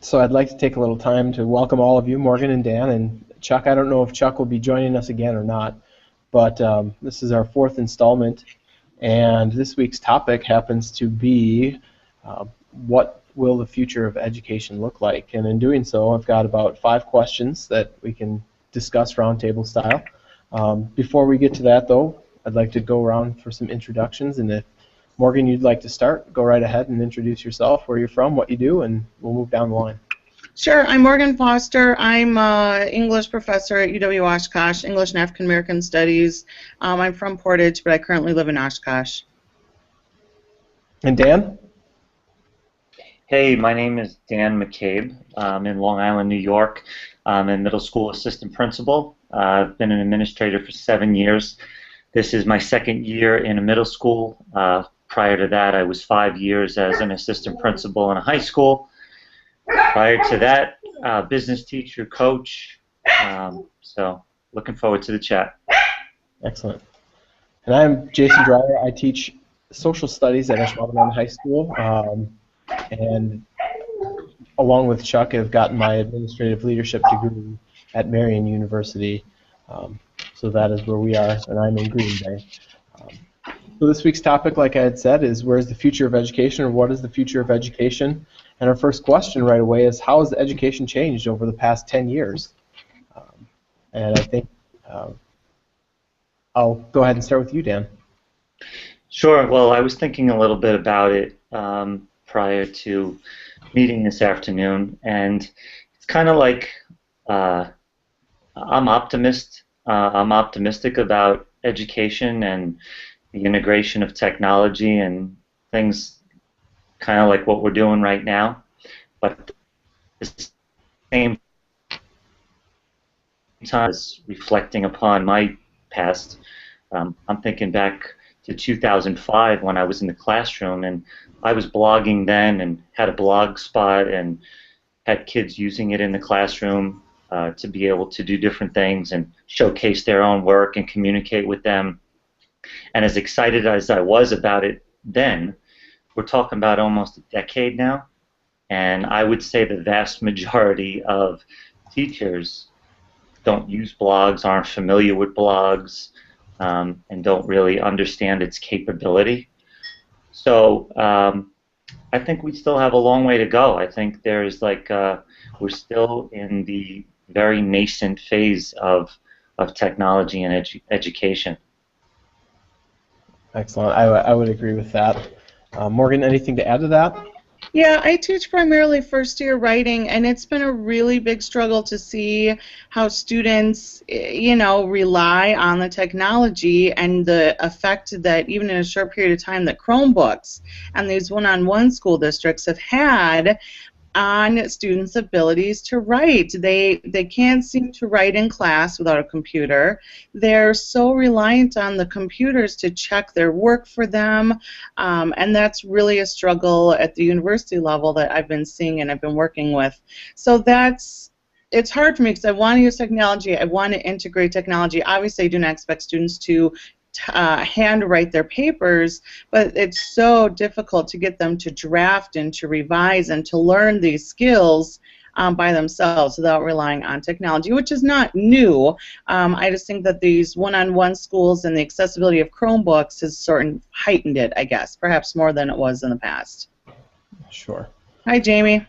So I'd like to take a little time to welcome all of you, Morgan and Dan, and Chuck. I don't know if Chuck will be joining us again or not, but this is our fourth installment, and this week's topic happens to be what will the future of education look like? And in doing so, I've got about 5 questions that we can discuss roundtable style. Before we get to that, though, I'd like to go around for some introductions, and if Morgan, you'd like to start, go right ahead and introduce yourself, where you're from, what you do, and we'll move down the line. Sure. I'm Morgan Foster. I'm an English professor at UW-Oshkosh, English and African American Studies. I'm from Portage, but I currently live in Oshkosh. And Dan? Hey, my name is Dan McCabe. I'm in Long Island, New York. I'm a middle school assistant principal. I've been an administrator for 7 years. This is my second year in a middle school. Prior to that, I was 5 years as an assistant principal in a high school. Prior to that, business teacher, coach. So looking forward to the chat. Excellent. And I'm Jason Dreyer. I teach social studies at Ashwaubenon High School. And along with Chuck, I've gotten my administrative leadership degree at Marian University. So that is where we are, and I'm in Green Bay. So this week's topic, like I had said, is where's the future of education, or what is the future of education? And our first question right away is, how has education changed over the past 10 years? And I think I'll go ahead and start with you, Dan. Sure. Well, I was thinking a little bit about it prior to meeting this afternoon, and it's kind of like I'm optimistic about education and the integration of technology and things kind of like what we're doing right now. But at the same time, as reflecting upon my past, I'm thinking back to 2005 when I was in the classroom, and I was blogging then and had a blog spot and had kids using it in the classroom to be able to do different things and showcase their own work and communicate with them. And as excited as I was about it then, we're talking about almost a decade now, and I would say the vast majority of teachers don't use blogs, aren't familiar with blogs, and don't really understand its capability. So I think we still have a long way to go. I think there's we're still in the very nascent phase of technology and education. Excellent. I would agree with that. Morgan, anything to add to that? Yeah, I teach primarily first-year writing, and it's been a really big struggle to see how students, rely on the technology and the effect that even in a short period of time that Chromebooks and these one-on-one school districts have had on students' abilities to write. They can't seem to write in class without a computer. They're so reliant on the computers to check their work for them, and that's really a struggle at the university level that I've been seeing and I've been working with. So it's hard for me because I want to use technology. I want to integrate technology. Obviously, I do not expect students to handwrite their papers, but it's so difficult to get them to draft and to revise and to learn these skills by themselves without relying on technology, which is not new. I just think that these one-on-one schools and the accessibility of Chromebooks has sort of heightened it, I guess, perhaps more than it was in the past. Sure. Hi, Jamie.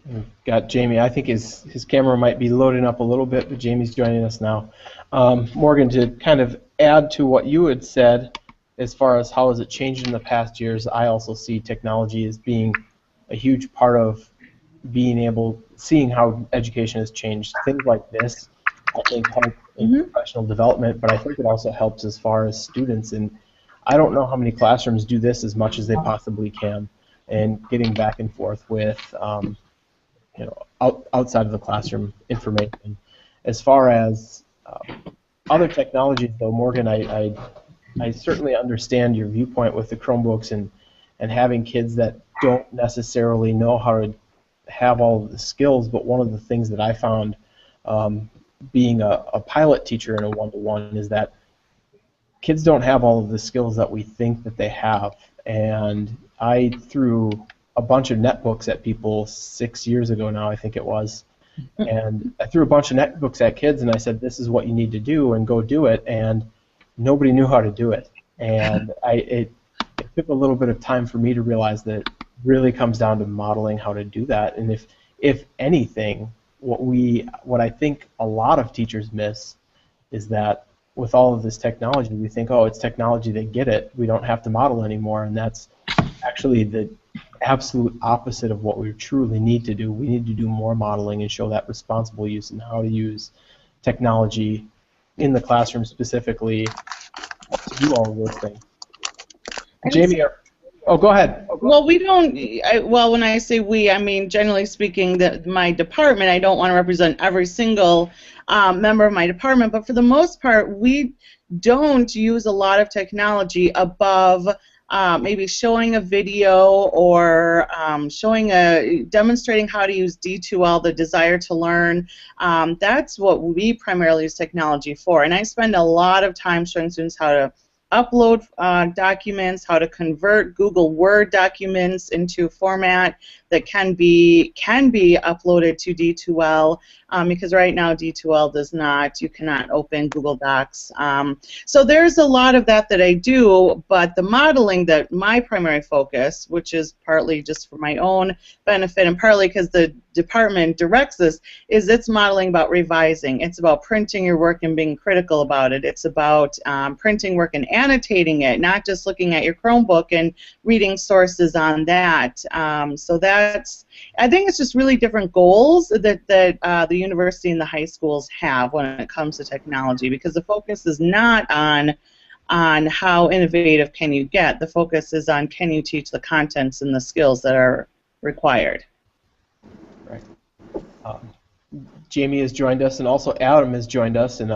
We've got Jamie. I think his camera might be loading up a little bit, but Jamie's joining us now. Morgan, to kind of add to what you had said as far as how has it changed in the past years, I also see technology as being a huge part of seeing how education has changed. Things like this, I think, help in professional development, but I think it also helps as far as students. And I don't know how many classrooms do this as much as they possibly can, and getting back and forth with outside of the classroom information. As far as other technologies, though, Morgan, I certainly understand your viewpoint with the Chromebooks and having kids that don't necessarily know how to have all of the skills, but one of the things that I found being a pilot teacher in a one-to-one is that kids don't have all of the skills that we think that they have. And I, through a bunch of netbooks at people 6 years ago now, I think it was. And I threw a bunch of netbooks at kids, and I said, this is what you need to do, and go do it. And nobody knew how to do it. And it took a little bit of time for me to realize that it really comes down to modeling how to do that. And if anything, what I think a lot of teachers miss is that with all of this technology, we think, oh, it's technology, they get it, we don't have to model anymore, and that's actually the absolute opposite of what we truly need to do. We need to do more modeling and show that responsible use and how to use technology in the classroom specifically to do all of those things. Jamie, go ahead. Well, we don't. Well, when I say we, I mean generally speaking, my department. I don't want to represent every single member of my department, but for the most part, we don't use a lot of technology above maybe showing a video or demonstrating how to use D2L, the desire to learn. That's what we primarily use technology for, and I spend a lot of time showing students how to upload documents, how to convert Google Word documents into a format that can be uploaded to D2L, because right now D2L you cannot open Google Docs. So there's a lot of that I do, but the modeling that my primary focus, which is partly just for my own benefit and partly because the department directs this, is it's modeling about revising. It's about printing your work and being critical about it. It's about printing work and annotating it, not just looking at your Chromebook and reading sources on that. So I think it's just really different goals that the university and the high schools have when it comes to technology, because the focus is not on how innovative can you get. The focus is on can you teach the contents and the skills that are required. Right. Jamie has joined us, and also Adam has joined us, and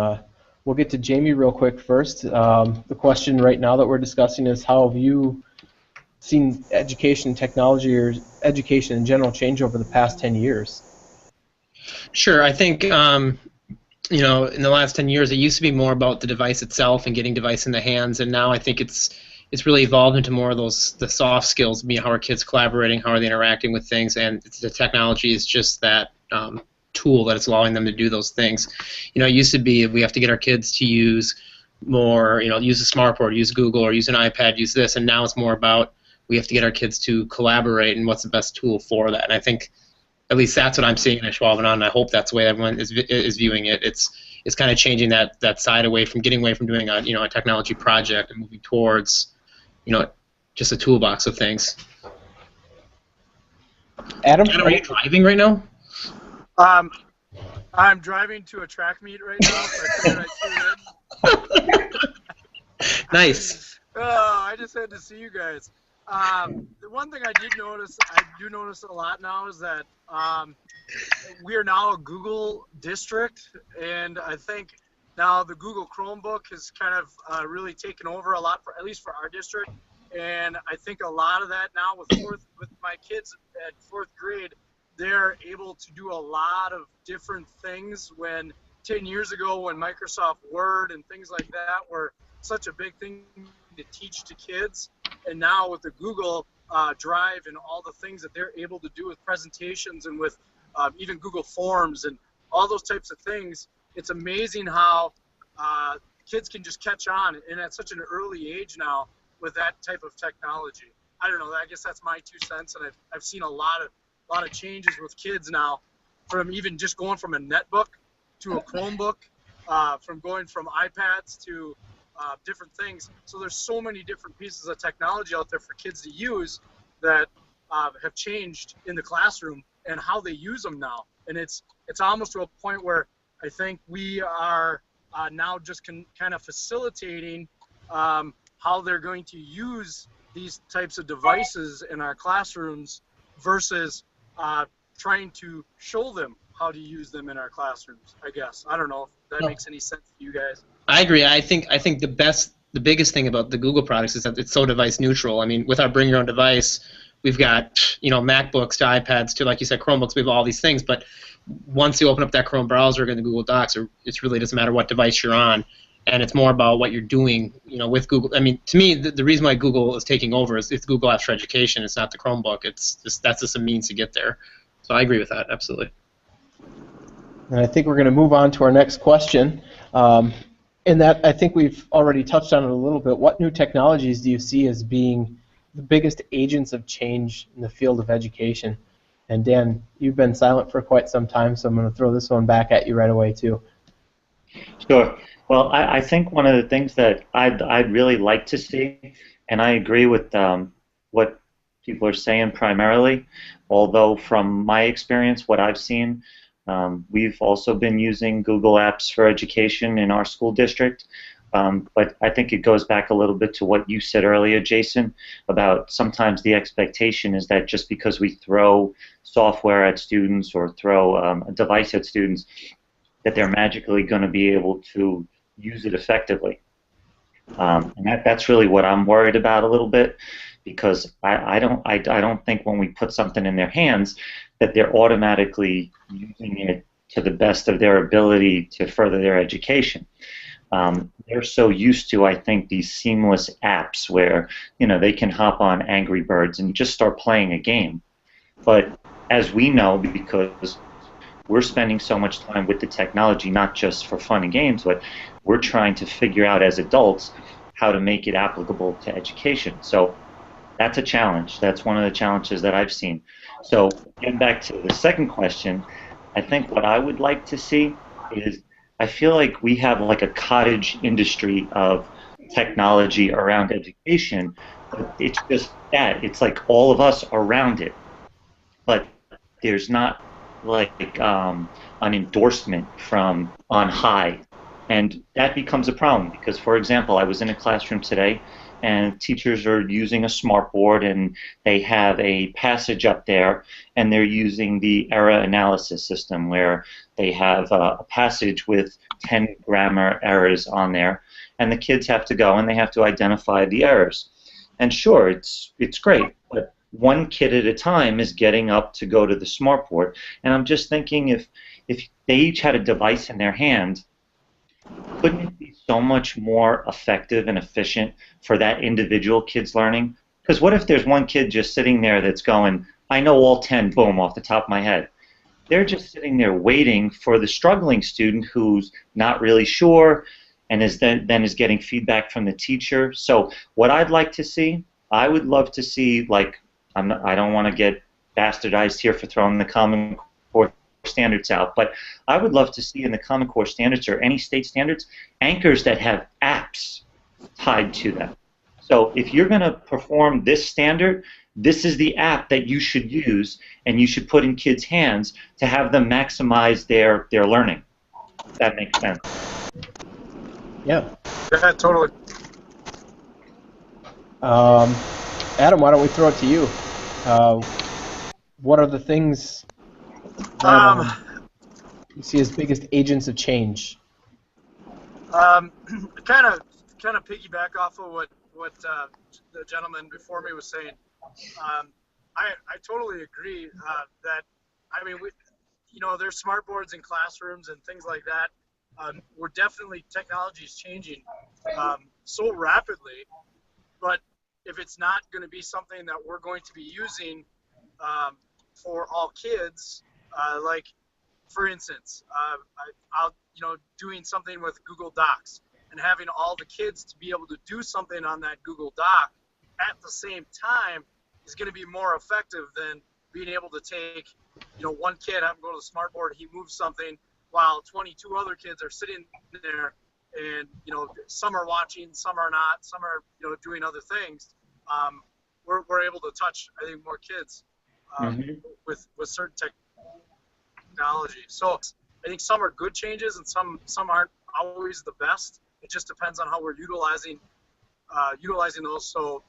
we'll get to Jamie real quick first. The question right now that we're discussing is, how have you seen education technology or education in general change over the past 10 years? Sure. I think in the last 10 years, it used to be more about the device itself and getting device in the hands, and now I think it's really evolved into more of the soft skills. How are kids collaborating? How are they interacting with things? And the technology is just that tool that it's allowing them to do those things. It used to be we have to get our kids to use more, use a smartboard, use Google, or use an iPad, use this, and now it's more about we have to get our kids to collaborate, and what's the best tool for that. And I think at least that's what I'm seeing at Schwab, and I hope that's the way everyone is viewing it. It's kind of changing that side getting away from doing a technology project and moving towards just a toolbox of things. Adam, are you driving right now? I'm driving to a track meet right now, so I figured I'd tune in. Nice. Oh, I just had to see you guys. The one thing I do notice a lot now, is that we are now a Google district, and I think now the Google Chromebook has kind of really taken over a lot, at least for our district. And I think a lot of that now with my kids at 4th grade, they're able to do a lot of different things, when 10 years ago, when Microsoft Word and things like that were such a big thing to teach to kids, and now with the Google Drive and all the things that they're able to do with presentations and with even Google Forms and all those types of things, it's amazing how kids can just catch on, and at such an early age now with that type of technology. I don't know, I guess that's my 2 cents, and I've seen a lot of changes with kids now, from even just going from a netbook to a Chromebook, from going from iPads to different things. So there's so many different pieces of technology out there for kids to use that have changed in the classroom and how they use them now. And it's almost to a point where I think we are now just kind of facilitating how they're going to use these types of devices in our classrooms versus trying to show them how to use them in our classrooms, I guess. I don't know if that makes any sense to you guys. I agree. I think the biggest thing about the Google products is that it's so device neutral. I mean, with our bring your own device, we've got MacBooks to iPads to, like you said, Chromebooks. We have all these things, but once you open up that Chrome browser and the Google Docs, it really doesn't matter what device you're on. and it's more about what you're doing, with Google. I mean, to me, the reason why Google is taking over is it's Google Apps for Education. It's not the Chromebook. That's just a means to get there. So I agree with that, absolutely. And I think we're going to move on to our next question. In that, I think we've already touched on it a little bit. What new technologies do you see as being the biggest agents of change in the field of education? And Dan, you've been silent for quite some time, so I'm going to throw this one back at you right away too. Sure. Well, I think one of the things that I'd really like to see, and I agree with what people are saying primarily, although from my experience, what I've seen, we've also been using Google Apps for Education in our school district. But I think it goes back a little bit to what you said earlier, Jason, about sometimes the expectation is that just because we throw software at students or throw a device at students, that they're magically going to be able to use it effectively. And that's really what I'm worried about a little bit, because I don't think when we put something in their hands that they're automatically using it to the best of their ability to further their education. They're so used to, I think, these seamless apps where they can hop on Angry Birds and just start playing a game. But as we know, because we're spending so much time with the technology, not just for fun and games, but we're trying to figure out as adults how to make it applicable to education. So that's a challenge. That's one of the challenges that I've seen. So getting back to the second question, I think what I would like to see is, I feel like we have like a cottage industry of technology around education, but it's just that. It's like all of us around it, but there's not like an endorsement from on high. And that becomes a problem because, for example, I was in a classroom today and teachers are using a smartboard and they have a passage up there and they're using the error analysis system where they have a passage with 10 grammar errors on there, and the kids have to go and they have to identify the errors. And sure, it's great, but one kid at a time is getting up to go to the smartboard, and I'm just thinking if they each had a device in their hand, couldn't it be so much more effective and efficient for that individual kid's learning? Because what if there's one kid just sitting there that's going, I know all 10, boom, off the top of my head. They're just sitting there waiting for the struggling student who's not really sure and is then is getting feedback from the teacher. So what I'd like to see, I would love to see, like, I don't want to get bastardized here for throwing the Common Core standards out, but I would love to see in the Common Core standards or any state standards anchors that have apps tied to them. So if you're going to perform this standard, this is the app that you should use and you should put in kids' hands to have them maximize their learning. If that makes sense. Yeah. Yeah, totally. Adam, why don't we throw it to you? What are the things that you see as biggest agents of change? Kind of piggyback off of what the gentleman before me was saying. I totally agree that, I mean, there's smart boards in classrooms and things like that. We're definitely, technology is changing so rapidly, but if it's not going to be something that we're going to be using for all kids, like, for instance, doing something with Google Docs and having all the kids to be able to do something on that Google Doc at the same time is going to be more effective than being able to take, one kid, have him go to the smartboard, he moves something while 22 other kids are sitting there, and some are watching, some are not, some are doing other things. We're able to touch, I think, more kids with certain technology. So I think some are good changes and some aren't always the best. It just depends on how we're utilizing those. So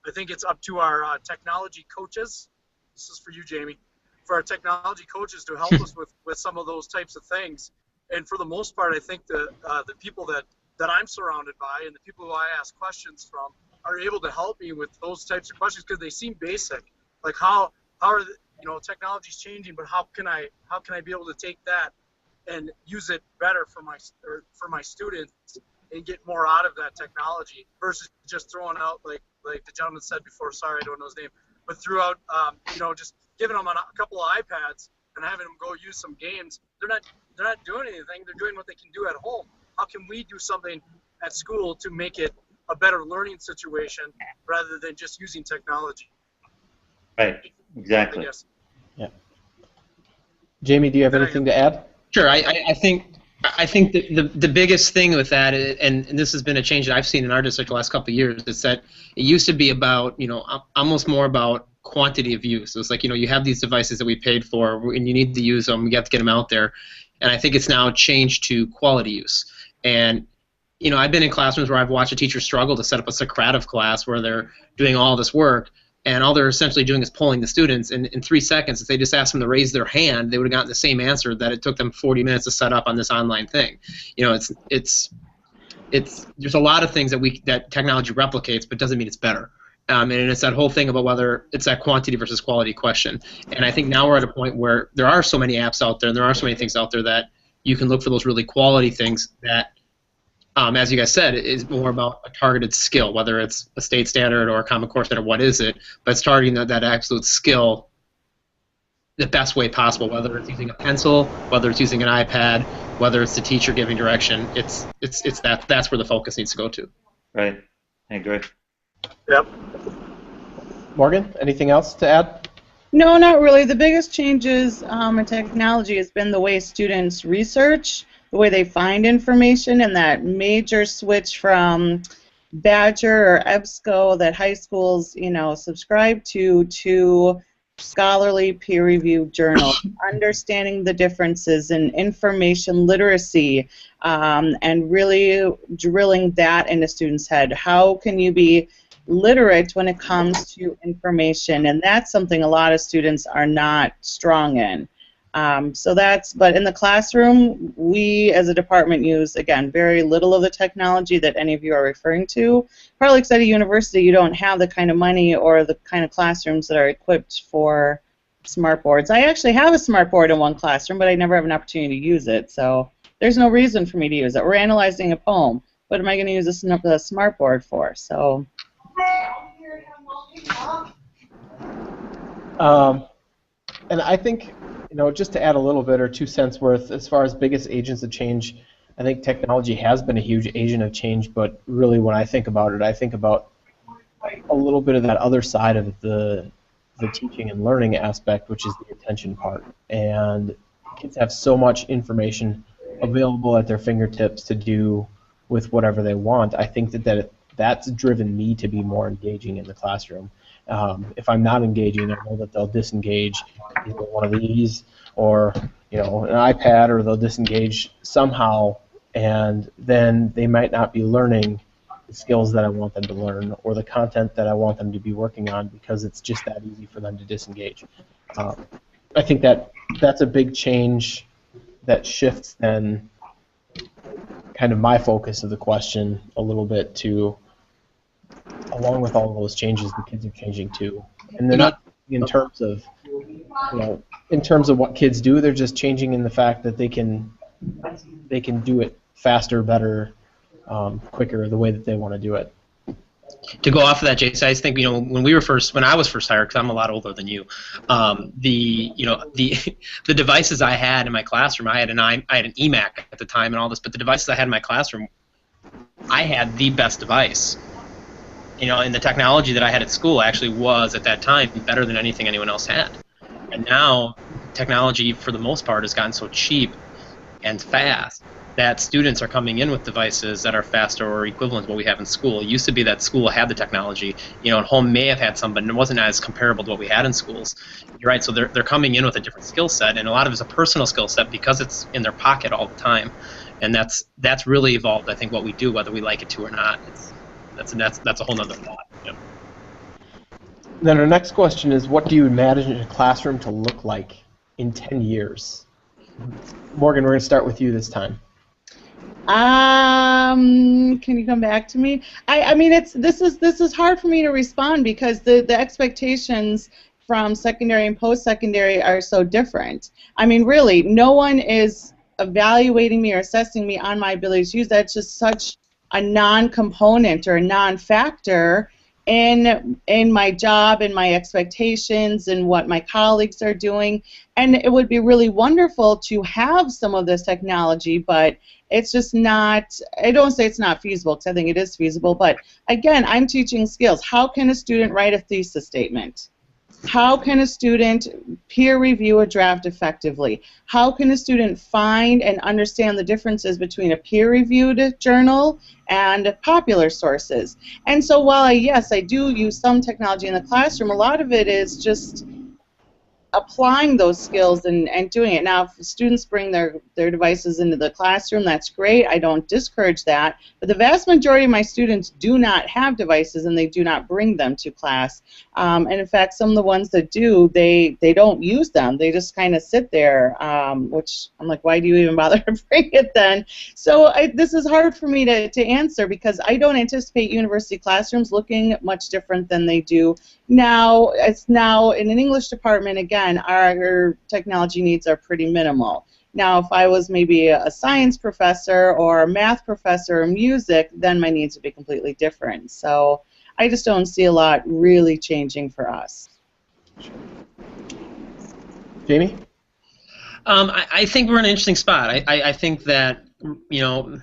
I think it's up to our technology coaches. This is for you, Jamie. For our technology coaches to help us with some of those types of things. And for the most part, I think the people that I'm surrounded by and the people who I ask questions from are able to help me with those types of questions because they seem basic. Like how are technology's changing, but how can I be able to take that and use it better for my students and get more out of that technology versus just throwing out, like the gentleman said before, sorry, I don't know his name, but threw out, just giving them a couple of iPads and having them go use some games. They're not doing anything. They're doing what they can do at home. How can we do something at school to make it a better learning situation rather than just using technology? Right, exactly. Yeah. Jamie, do you have anything to add? Sure. I think that the biggest thing with that, and this has been a change that I've seen in our district the last couple of years, is that it used to be about, almost more about quantity of use. It's like, you have these devices that we paid for, and you need to use them. You have to get them out there. And I think it's now changed to quality use. And I've been in classrooms where I've watched a teacher struggle to set up a Socrative class where they're doing all this work, and all they're essentially doing is polling the students. And in 3 seconds, if they just asked them to raise their hand, they would have gotten the same answer that it took them 40 minutes to set up on this online thing. It's there's a lot of things that technology replicates, but doesn't mean it's better. And it's that whole thing about whether it's that quantity versus quality question. And I think now we're at a point where there are so many apps out there, and there are so many things out there that you can look for those really quality things that, as you guys said, it is more about a targeted skill, whether it's a state standard or a Common Core standard, what is it? But it's targeting that absolute skill the best way possible, whether it's using a pencil, whether it's using an iPad, whether it's the teacher giving direction. It's that's where the focus needs to go to. Right. I agree. Yep. Morgan, anything else to add? No, not really. The biggest changes in technology has been the way students research, the way they find information, and that major switch from Badger or EBSCO that high schools, subscribe to scholarly peer-reviewed journals, understanding the differences in information literacy, and really drilling that into students' head. How can you be literate when it comes to information? And that's something a lot of students are not strong in. But in the classroom, we as a department use, again, very little of the technology that any of you are referring to. Probably because at a university you don't have the kind of money or the kind of classrooms that are equipped for smart boards. I actually have a smart board in one classroom, but I never have an opportunity to use it, so there's no reason for me to use it. We're analyzing a poem. What am I going to use a smart board for? So. And I think, just to add a little bit or 2 cents worth, as far as biggest agents of change, I think technology has been a huge agent of change, but really when I think about it, I think about a little bit of that other side of the teaching and learning aspect, which is the attention part. And kids have so much information available at their fingertips to do with whatever they want. I think that's driven me to be more engaging in the classroom. If I'm not engaging, I know that they'll disengage either one of these or an iPad, or they'll disengage somehow, and then they might not be learning the skills that I want them to learn or the content that I want them to be working on because it's just that easy for them to disengage. I think that's a big change that shifts then kind of my focus of the question a little bit to, along with all of those changes, the kids are changing too, and they're not in terms of what kids do. They're just changing in the fact that they can do it faster, better, quicker, the way that they want to do it. To go off of that, Jason, I just think when I was first hired, because I'm a lot older than you, the devices I had in my classroom, I had an eMac at the time and all this, but the devices I had in my classroom, I had the best device. And the technology that I had at school actually was, at that time, better than anything anyone else had. And now, technology, for the most part, has gotten so cheap and fast that students are coming in with devices that are faster or equivalent to what we have in school. It used to be that school had the technology, and home may have had some, but it wasn't as comparable to what we had in schools. You're right, so they're coming in with a different skill set, and a lot of it's a personal skill set because it's in their pocket all the time. And that's really evolved, I think, what we do, whether we like it to or not. That's a whole nother thought. Yep. Then our next question is, what do you imagine a classroom to look like in 10 years? Morgan, we're going to start with you this time. Can you come back to me? I mean, this is hard for me to respond because the expectations from secondary and post-secondary are so different. I mean, really, no one is evaluating me or assessing me on my ability to use that. It's just such a non-component or a non-factor in my job and my expectations and what my colleagues are doing. And it would be really wonderful to have some of this technology, but it's just not, I don't say it's not feasible because I think it is feasible, but again, I'm teaching skills. How can a student write a thesis statement? How can a student peer review a draft effectively? How can a student find and understand the differences between a peer-reviewed journal and popular sources? And so while yes, I do use some technology in the classroom, a lot of it is just applying those skills and doing it. Now, if students bring their devices into the classroom, that's great. I don't discourage that. But the vast majority of my students do not have devices, and they do not bring them to class. And in fact, some of the ones that do, they don't use them. They just kind of sit there, which I'm like, why do you even bother to bring it then? So this is hard for me to answer because I don't anticipate university classrooms looking much different than they do now. It's now in an English department, again, our technology needs are pretty minimal. Now, if I was maybe a science professor or a math professor or music, then my needs would be completely different. So I just don't see a lot really changing for us. Jamie? I think we're in an interesting spot. I think that, you know,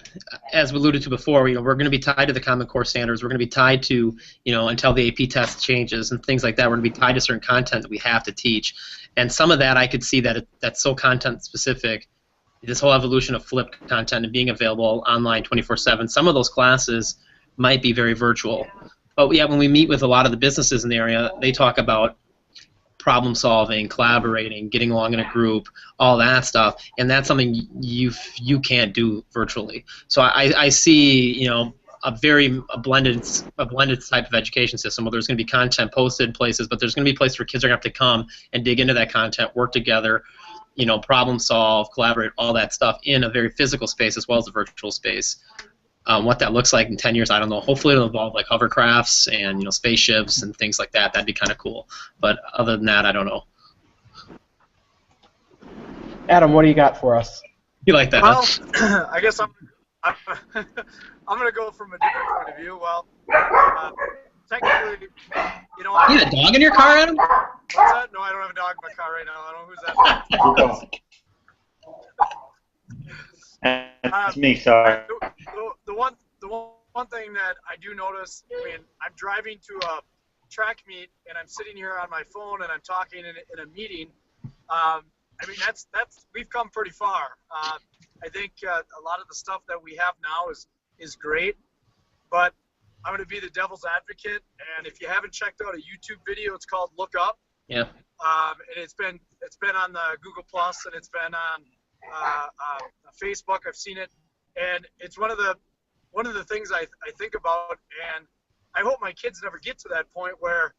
as we alluded to before, you know, we're going to be tied to the Common Core standards. We're going to be tied to, you know, until the AP test changes and things like that. We're going to be tied to certain content that we have to teach. And some of that I could see that that's so content specific. This whole evolution of flipped content and being available online 24/7. Some of those classes might be very virtual. But yeah, when we meet with a lot of the businesses in the area, they talk about problem solving, collaborating, getting along in a group, all that stuff, and that's something you can't do virtually. So I see, you know, a blended type of education system where there's going to be content posted places, but there's going to be places where kids are going to have to come and dig into that content, work together, you know, problem solve, collaborate, all that stuff in a very physical space as well as a virtual space. What that looks like in 10 years, I don't know. Hopefully it'll involve like hovercrafts and, you know, spaceships and things like that. That'd be kind of cool. But other than that, I don't know. Adam, what do you got for us? You like that? Well, Huh? I guess I'm going to go from a different point of view. Well, technically, you know, You have a dog in your car, Adam? What's that? No, I don't have a dog in my car right now. I don't know who's that. That's me, sorry. The one thing that I do notice when I'm driving to a track meet and I'm sitting here on my phone and I'm talking in a meeting, I mean that's we've come pretty far. I think a lot of the stuff that we have now is great, but I'm going to be the devil's advocate. And if you haven't checked out a YouTube video, it's called Look Up. Yeah. And it's been on the Google Plus and it's been on Facebook. I've seen it, and it's one of the things I think about, and I hope my kids never get to that point where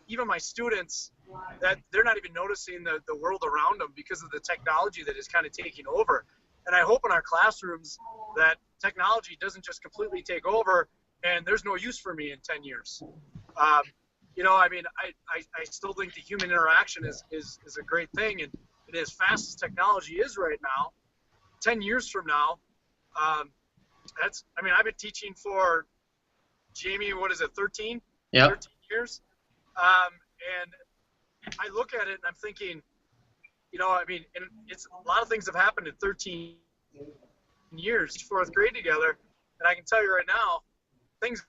even my students, that they're not even noticing the world around them because of the technology that is kind of taking over. And I hope in our classrooms that technology doesn't just completely take over and there's no use for me in 10 years. You know, I mean, I still think the human interaction is a great thing, and as fast as technology is right now, 10 years from now, I mean, I've been teaching for, Jamie, what is it, 13? Yeah. 13 years. And I look at it and I'm thinking, you know, I mean, and it's a lot of things have happened in 13 years, fourth grade together, and I can tell you right now, things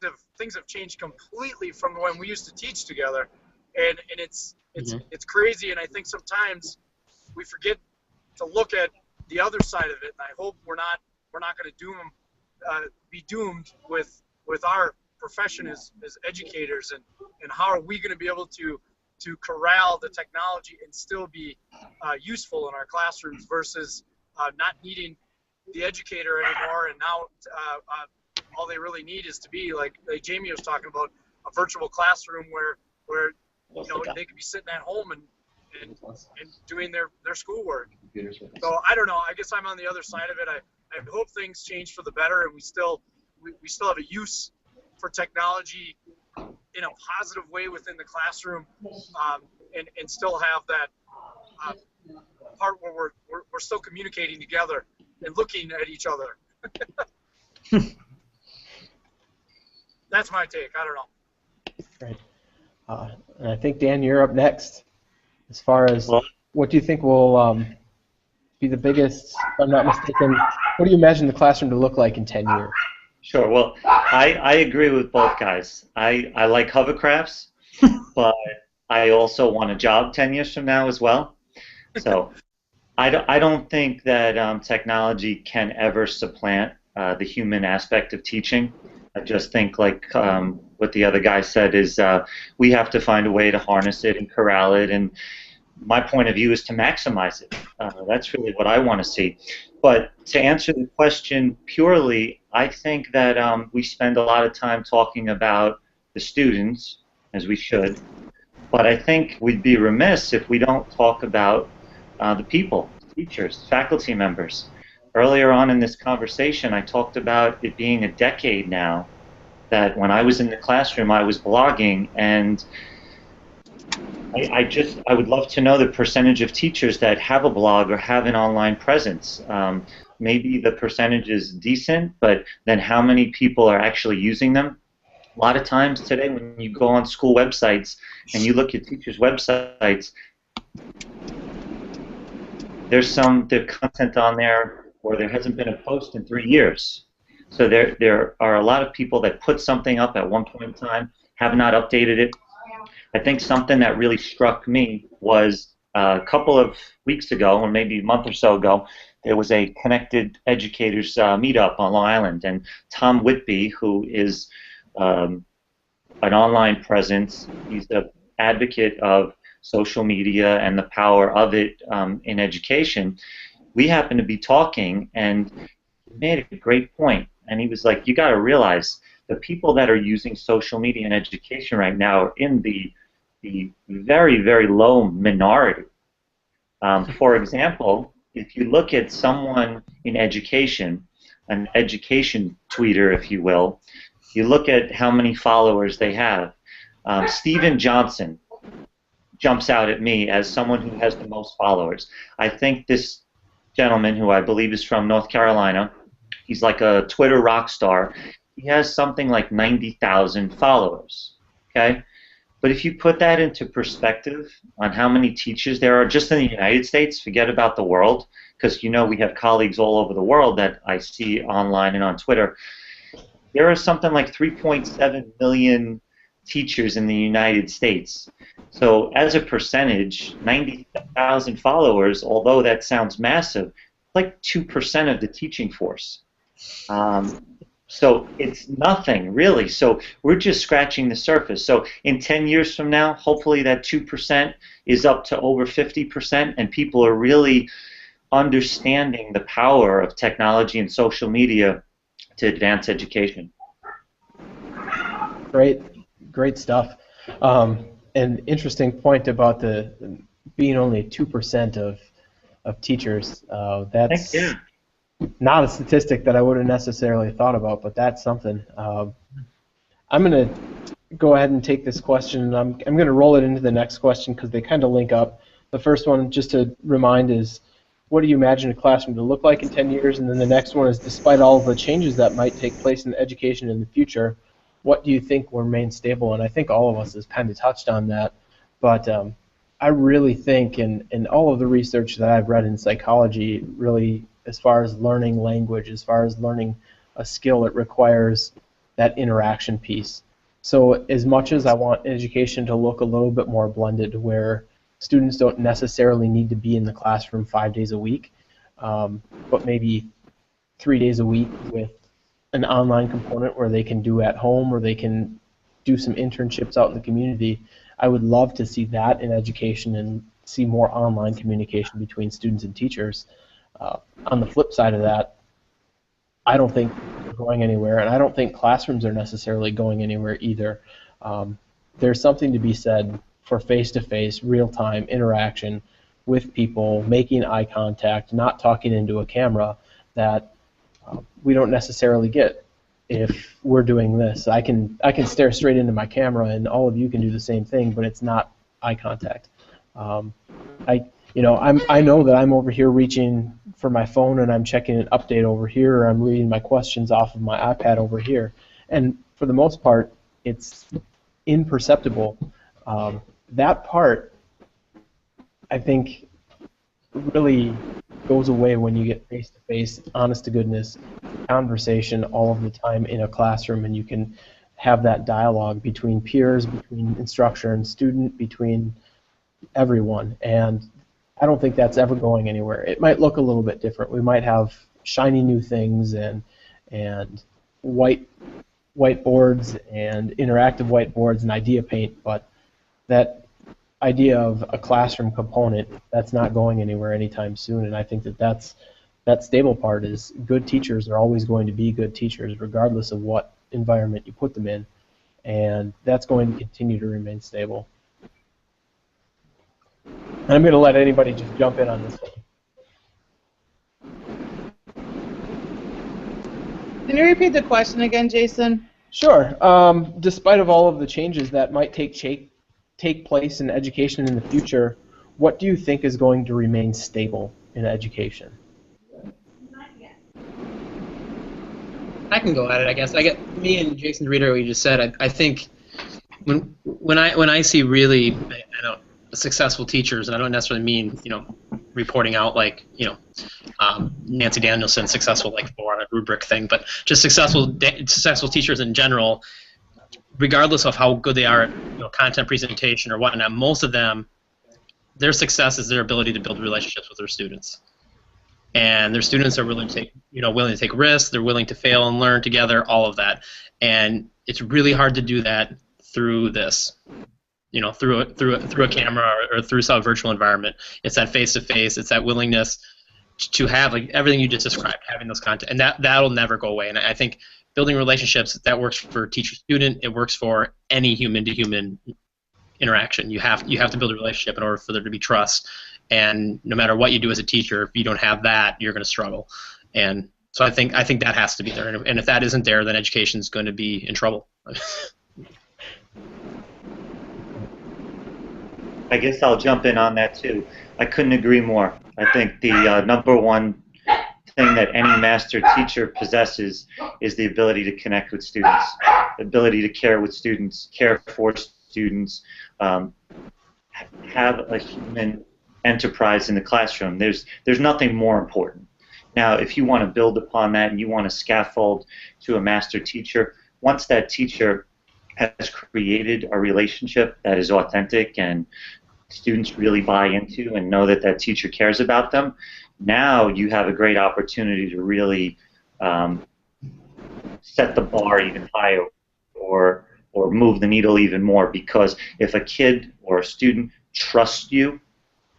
have changed completely from when we used to teach together, and it's crazy, and I think sometimes we forget to look at the other side of it, and I hope we're not going to be doomed with our profession as educators, and how are we going to be able to corral the technology and still be useful in our classrooms versus not needing the educator anymore, and now all they really need is to be like Jamie was talking about, a virtual classroom where you know they could be sitting at home and doing their schoolwork. So I don't know. I guess I'm on the other side of it. I hope things change for the better, and we still have a use for technology in a positive way within the classroom, and still have that part where we're still communicating together and looking at each other. That's my take. I don't know. Right. And I think, Dan, you're up next. As far as Well, what do you think will be the biggest, if I'm not mistaken, what do you imagine the classroom to look like in 10 years? sure. Well, I agree with both guys. I like hovercrafts, but I also want a job 10 years from now as well. So I don't think that technology can ever supplant the human aspect of teaching. I just think, like what the other guy said, is we have to find a way to harness it and corral it. And my point of view is to maximize it. That's really what I want to see. But to answer the question purely, I think that we spend a lot of time talking about the students, as we should. But I think we'd be remiss if we don't talk about the people, teachers, faculty members. Earlier on in this conversation, I talked about it being a decade now that when I was in the classroom, I was blogging, and I would love to know the percentage of teachers that have a blog or have an online presence. Maybe the percentage is decent, but then how many people are actually using them? A lot of times today when you go on school websites and you look at teachers' websites, there's the content on there where there hasn't been a post in 3 years. So there are a lot of people that put something up at one point in time, have not updated it. I think something that really struck me was a couple of weeks ago, or maybe a month or so ago, there was a Connected Educators meetup on Long Island, and Tom Whitby, who is an online presence, he's an advocate of social media and the power of it in education. We happened to be talking, and he made a great point. And he was like, you got to realize the people that are using social media in education right now are in the very, very low minority. For example, if you look at someone in education, an education tweeter, if you will, you look at how many followers they have. Stephen Johnson jumps out at me as someone who has the most followers. I think this gentleman, who I believe is from North Carolina, he's like a Twitter rock star. He has something like 90,000 followers. Okay? But if you put that into perspective on how many teachers there are just in the United States, forget about the world, because you know we have colleagues all over the world that I see online and on Twitter. There are something like 3.7 million teachers in the United States. So as a percentage, 90,000 followers, although that sounds massive, like 2% of the teaching force. So it's nothing, really. So we're just scratching the surface. So in 10 years from now, hopefully that 2% is up to over 50%, and people are really understanding the power of technology and social media to advance education. Great stuff. An interesting point about the being only 2% of teachers. That's not a statistic that I would have necessarily thought about, but that's something. I'm going to go ahead and take this question, and I'm going to roll it into the next question because they kind of link up. The first one, just to remind, is what do you imagine a classroom to look like in 10 years? And then the next one is, despite all the changes that might take place in education in the future, what do you think will remain stable? And I think all of us has kind of touched on that. But I really think, in all of the research that I've read in psychology, really, as far as learning language, as far as learning a skill, it requires that interaction piece. So as much as I want education to look a little bit more blended, where students don't necessarily need to be in the classroom 5 days a week, but maybe 3 days a week with an online component where they can do at home or they can do some internships out in the community, I would love to see that in education and see more online communication between students and teachers. On the flip side of that, I don't think we're going anywhere, and I don't think classrooms are necessarily going anywhere either. There's something to be said for face-to-face, real-time interaction with people, making eye contact, not talking into a camera, that we don't necessarily get if we're doing this. I can stare straight into my camera, and all of you can do the same thing, but it's not eye contact. I know that I'm over here reaching for my phone and I'm checking an update over here, or I'm reading my questions off of my iPad over here. And for the most part, it's imperceptible. That part, I think, really goes away when you get face-to-face, honest-to-goodness conversation all of the time in a classroom, and you can have that dialogue between peers, between instructor and student, between everyone. And I don't think that's ever going anywhere. It might look a little bit different. We might have shiny new things and whiteboards and interactive whiteboards and idea paint, but that idea of a classroom component, that's not going anywhere anytime soon. And I think that stable part is good teachers are always going to be good teachers regardless of what environment you put them in, and that's going to continue to remain stable. And I'm going to let anybody just jump in on this one. Can you repeat the question again, Jason? Sure. Despite of all of the changes that might take place in education in the future, what do you think is going to remain stable in education? I can go at it, I guess. Me and Jason's reader, what you just said. I think when I see really successful teachers, and I don't necessarily mean reporting out like Nancy Danielson successful like for a rubric thing, but just successful teachers in general, regardless of how good they are at content presentation or whatnot. Most of them, their success is their ability to build relationships with their students. And their students are willing to take risks. They're willing to fail and learn together. All of that, and it's really hard to do that through this, through a camera or through some virtual environment. It's that face-to-face. It's that willingness to have like everything you just described, having those content, and that'll never go away. And I think building relationships, that works for teacher-student. It works for any human-to-human interaction. You have to build a relationship in order for there to be trust. And no matter what you do as a teacher, if you don't have that, you're going to struggle. And so I think that has to be there. And if that isn't there, then education is going to be in trouble. I guess I'll jump in on that too. I couldn't agree more. I think the number one thing that any master teacher possesses is the ability to connect with students, the ability to care for students, have a human enterprise in the classroom. There's nothing more important. Now, if you want to build upon that and you want to scaffold to a master teacher, once that teacher has created a relationship that is authentic and students really buy into and know that that teacher cares about them, now you have a great opportunity to really set the bar even higher or move the needle even more, because if a kid or a student trusts you,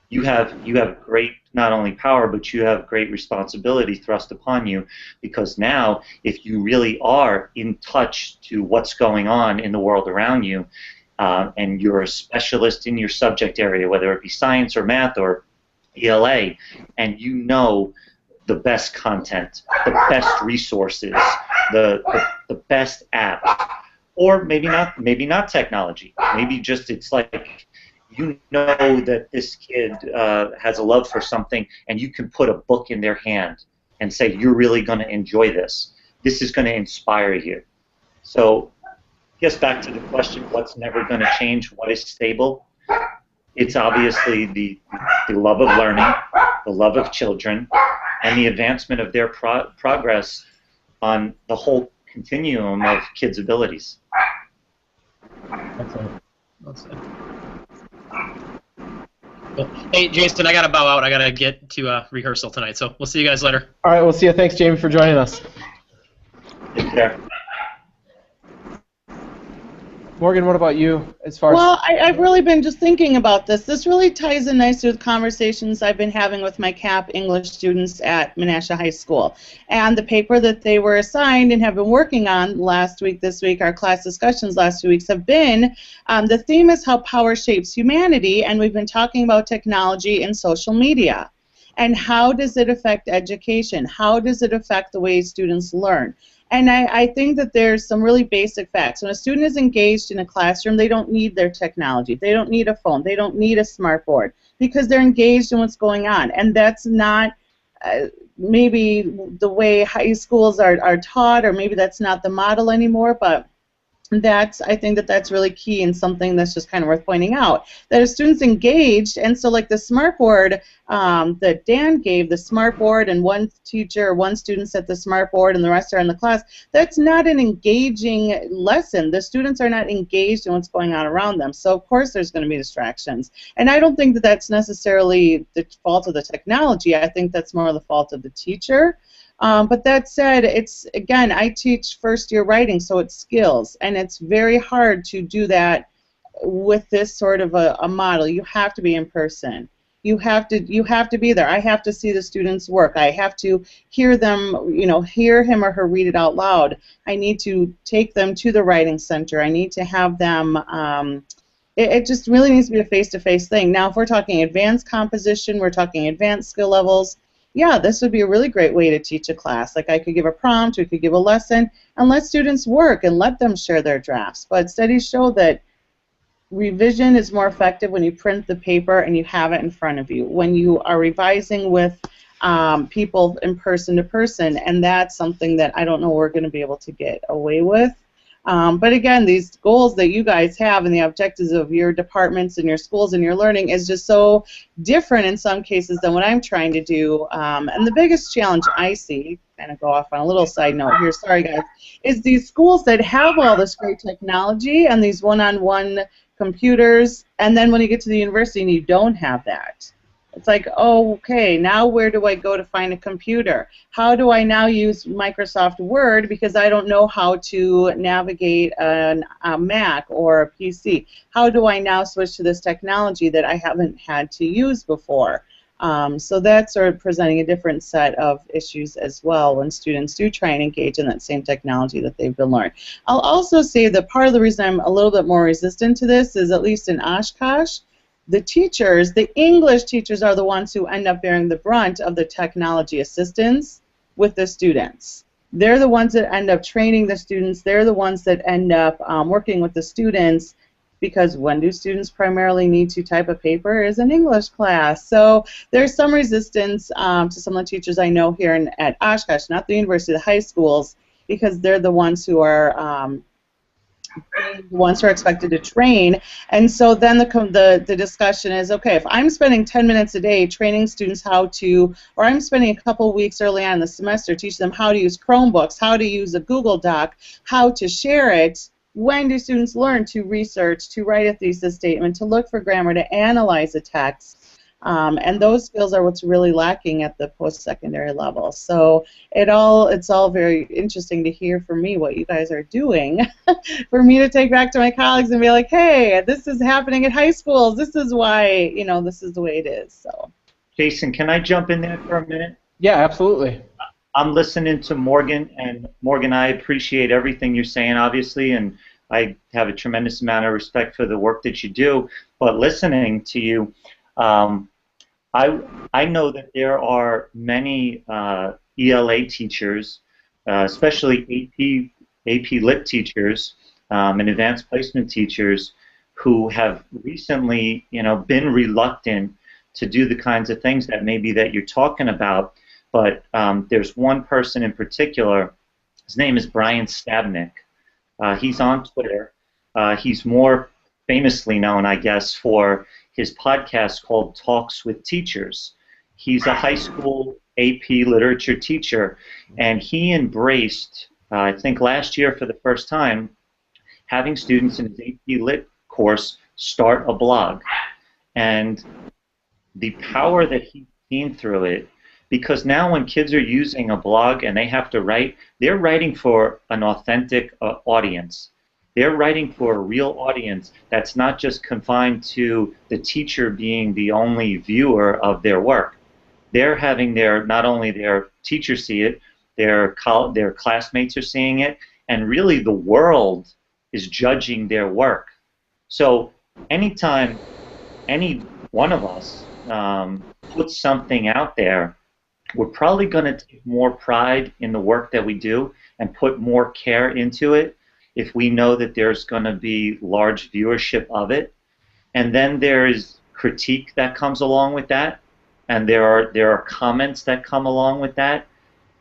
you have great not only power, but you have great responsibility thrust upon you, because now if you really are in touch to what's going on in the world around you, and you're a specialist in your subject area, whether it be science or math or ELA, and you know the best content, the best resources, the best apps, or maybe not technology, maybe just it's like you know that this kid has a love for something, and you can put a book in their hand and say, you're really going to enjoy this. This is going to inspire you. So I guess back to the question, what's never going to change? What is stable? It's obviously the love of learning, the love of children, and the advancement of their progress on the whole continuum of kids' abilities. That's it. Well, hey, Jason, I got to bow out. I got to get to rehearsal tonight, so we'll see you guys later. All right, we'll see you. Thanks, Jamie, for joining us. Take care. Morgan, what about you as far as... Well, I've really been just thinking about this. This really ties in nicely with conversations I've been having with my CAP English students at Menasha High School. And the paper that they were assigned and have been working on last week, this week, our class discussions last 2 weeks have been, the theme is how power shapes humanity, and we've been talking about technology and social media. And how does it affect education? How does it affect the way students learn? And I think that there's some really basic facts. When a student is engaged in a classroom, they don't need their technology. They don't need a phone. They don't need a smart board, because they're engaged in what's going on. And that's not maybe the way high schools are taught, or maybe that's not the model anymore, but I think that's really key and something that's just kind of worth pointing out. That if students engaged, and so like the smart board that Dan gave, the smart board, and one teacher or one student set the smart board and the rest are in the class, that's not an engaging lesson. The students are not engaged in what's going on around them. So of course there's going to be distractions. And I don't think that that's necessarily the fault of the technology. I think that's more the fault of the teacher. But that said, again, I teach first-year writing, so it's skills, and it's very hard to do that with this sort of a model. You have to be in person. You have to be there. I have to see the students work. I have to hear them, hear him or her read it out loud. I need to take them to the writing center. I need to have them. It just really needs to be a face-to-face thing. Now, if we're talking advanced composition, we're talking advanced skill levels. Yeah, this would be a really great way to teach a class. Like I could give a prompt, we could give a lesson, and let students work and let them share their drafts. But studies show that revision is more effective when you print the paper and you have it in front of you, when you are revising with people in person to person, and that's something that I don't know we're going to be able to get away with. But again, these goals that you guys have and the objectives of your departments and your schools and your learning is just so different in some cases than what I'm trying to do. And the biggest challenge I see, kind of go off on a little side note here, sorry guys, is these schools that have all this great technology and these one-on-one computers, and then when you get to the university and you don't have that. It's like, oh, okay, now where do I go to find a computer? How do I now use Microsoft Word because I don't know how to navigate a Mac or a PC? How do I now switch to this technology that I haven't had to use before? So that's sort of presenting a different set of issues as well when students do try and engage in that same technology that they've been learning. I'll also say that part of the reason I'm a little bit more resistant to this is, at least in Oshkosh, the teachers, the English teachers, are the ones who end up bearing the brunt of the technology assistance with the students. They're the ones that end up training the students. They're the ones that end up working with the students, because when do students primarily need to type a paper is an English class. So there's some resistance to some of the teachers I know here at Oshkosh, not the university, the high schools, because they're the ones who are expected to train. And so then the discussion is, okay, if I'm spending 10 minutes a day training students how to, or I'm spending a couple weeks early on in the semester teaching them how to use Chromebooks, how to use a Google Doc, how to share it, when do students learn to research, to write a thesis statement, to look for grammar, to analyze a text? And those skills are what's really lacking at the post-secondary level. So it's all very interesting to hear from me what you guys are doing, for me to take back to my colleagues and be like, hey, this is happening at high schools. This is why, this is the way it is. So, Jason, can I jump in there for a minute? Yeah, absolutely. I'm listening to Morgan, and Morgan, I appreciate everything you're saying, obviously, and I have a tremendous amount of respect for the work that you do. But listening to you, I know that there are many ELA teachers, especially AP Lit teachers and advanced placement teachers, who have recently, been reluctant to do the kinds of things that you're talking about. But there's one person in particular. His name is Brian Stabnick. He's on Twitter. He's more famously known, I guess, for his podcast called Talks with Teachers. He's a high school AP literature teacher, and he embraced, I think last year for the first time, having students in his AP Lit course start a blog. And the power that he's seen through it, because now when kids are using a blog and they have to write, they're writing for an authentic audience. They're writing for a real audience that's not just confined to the teacher being the only viewer of their work. They're having not only their teacher see it, their classmates are seeing it, and really the world is judging their work. So anytime any one of us puts something out there, we're probably going to take more pride in the work that we do and put more care into it if we know that there's going to be large viewership of it. And then there's critique that comes along with that. and there are comments that come along with that.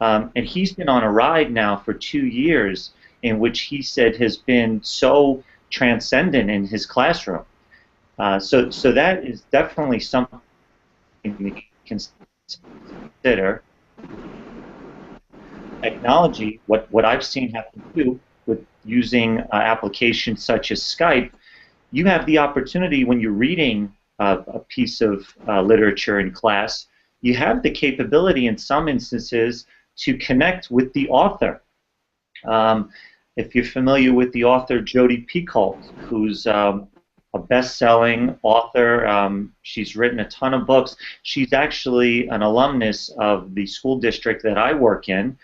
And he's been on a ride now for 2 years, in which he said has been so transcendent in his classroom. So that is definitely something we can consider. Technology, what I've seen happen too with using applications such as Skype, you have the opportunity when you're reading a piece of literature in class, you have the capability in some instances to connect with the author. If you're familiar with the author Jodi Picoult, who's a best-selling author, she's written a ton of books. She's actually an alumnus of the school district that I work in,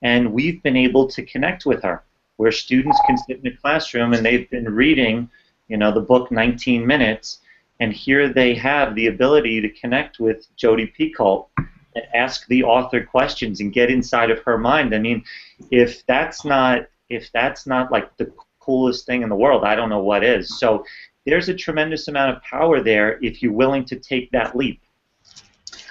and we've been able to connect with her, where students can sit in a classroom and they've been reading, the book 19 minutes, and here they have the ability to connect with Jodi Picoult and ask the author questions and get inside of her mind. I mean, if that's not like the coolest thing in the world, I don't know what is. So there's a tremendous amount of power there if you're willing to take that leap.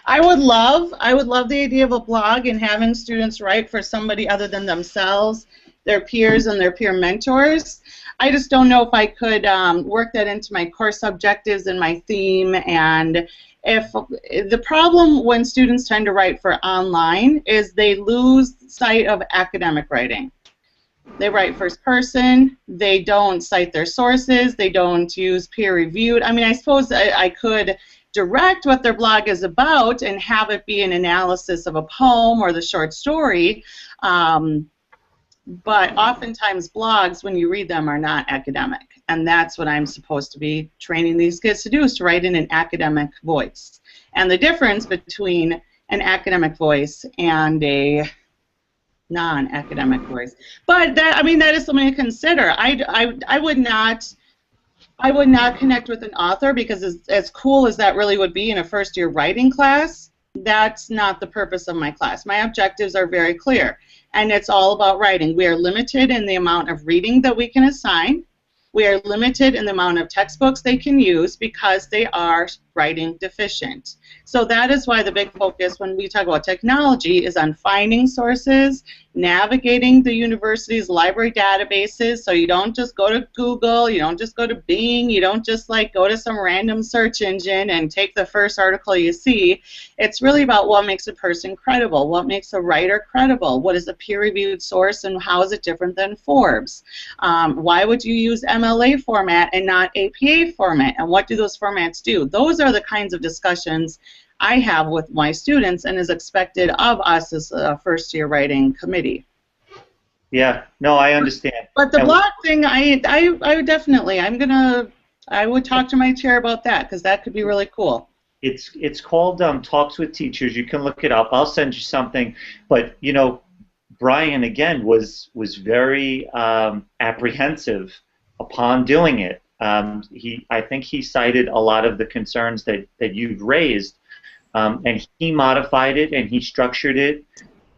I would love the idea of a blog and having students write for somebody other than themselves, their peers and their peer mentors. I just don't know if I could work that into my course objectives and my theme. And if the problem when students tend to write for online is they lose sight of academic writing. They write first person, they don't cite their sources, they don't use peer-reviewed. I mean, I suppose I could direct what their blog is about and have it be an analysis of a poem or the short story, but oftentimes blogs, when you read them, are not academic, and that's what I'm supposed to be training these kids to do, is to write in an academic voice. And the difference between an academic voice and a non-academic voice. But that, I mean, that is something to consider. I would not connect with an author because as cool as that really would be in a first-year writing class, that's not the purpose of my class. My objectives are very clear, and it's all about writing. We are limited in the amount of reading that we can assign. We are limited in the amount of textbooks they can use because they are writing deficient. So that is why the big focus when we talk about technology is on finding sources, navigating the university's library databases, so you don't just go to Google, you don't just go to Bing, you don't just like go to some random search engine and take the first article you see. It's really about what makes a person credible, what makes a writer credible, what is a peer-reviewed source and how is it different than Forbes. Why would you use MLA format and not APA format, and what do those formats do? Those are the kinds of discussions I have with my students and is expected of us as a first-year writing committee. Yeah, no, I understand. But the blog thing, I would definitely, I would talk to my chair about that because that could be really cool. It's called Talks with Teachers. You can look it up. I'll send you something. But Brian again was very apprehensive upon doing it. I think he cited a lot of the concerns that you've raised, and he modified it and he structured it.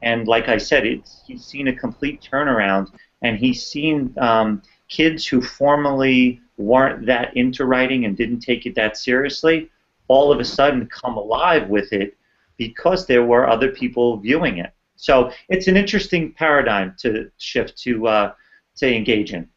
And like I said, he's seen a complete turnaround, and he's seen kids who formerly weren't that into writing and didn't take it that seriously all of a sudden come alive with it because there were other people viewing it. So it's an interesting paradigm to shift to engage in.